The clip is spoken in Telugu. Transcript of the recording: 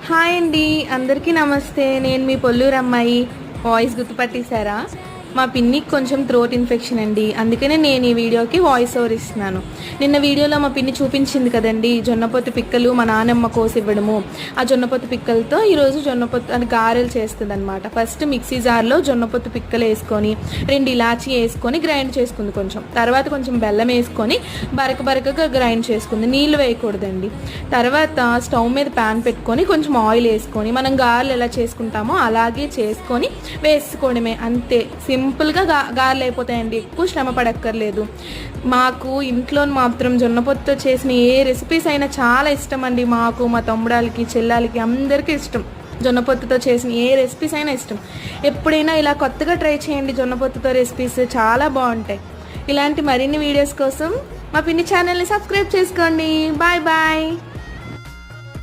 హాయ్ అండి, అందరికీ నమస్తే. నేను మీ పొల్లూరు అమ్మాయి. వాయిస్ గుర్తుపట్టేశారా? మా పిన్నికి కొంచెం థ్రోట్ ఇన్ఫెక్షన్ అండి, అందుకనే నేను ఈ వీడియోకి వాయిస్ ఓవర్ ఇస్తున్నాను. నిన్న వీడియోలో మా పిన్ని చూపించింది కదండి జొన్నపొత్తు పిక్కలు మా నానమ్మ కోసి ఇవ్వడము. ఆ జొన్నపొత్తు పిక్కలతో ఈరోజు జొన్నపొత్తు అని గారెలు చేస్తుంది అనమాట. ఫస్ట్ మిక్సీ జార్లో జొన్నపొత్తు పిక్కలు వేసుకొని 2 ఇలాచీ వేసుకొని గ్రైండ్ చేసుకుంది. తర్వాత కొంచెం బెల్లం వేసుకొని బరకగా గ్రైండ్ చేసుకుంది. నీళ్ళు వేయకూడదండి. తర్వాత స్టవ్ మీద ప్యాన్ పెట్టుకొని కొంచెం ఆయిల్ వేసుకొని మనం గారెలు ఎలా చేసుకుంటామో అలాగే చేసుకొని వేసుకోవడమే, అంతే. సింపుల్గా గారెలు అయిపోతాయండి, ఎక్కువ శ్రమ పడక్కర్లేదు. మాకు ఇంట్లో మాత్రం జొన్నపొత్తుతో చేసిన ఏ రెసిపీస్ అయినా చాలా ఇష్టం అండి. మాకు, మా తమ్ముడాలకి, చెల్లాలకి అందరికీ ఇష్టం. జొన్నపొత్తుతో చేసిన ఏ రెసిపీస్ అయినా ఇష్టం. ఎప్పుడైనా ఇలా కొత్తగా ట్రై చేయండి, జొన్నపొత్తుతో రెసిపీస్ చాలా బాగుంటాయి. ఇలాంటి మరిన్ని వీడియోస్ కోసం మా పిన్ని ఛానల్ని సబ్స్క్రైబ్ చేసుకోండి. Bye bye.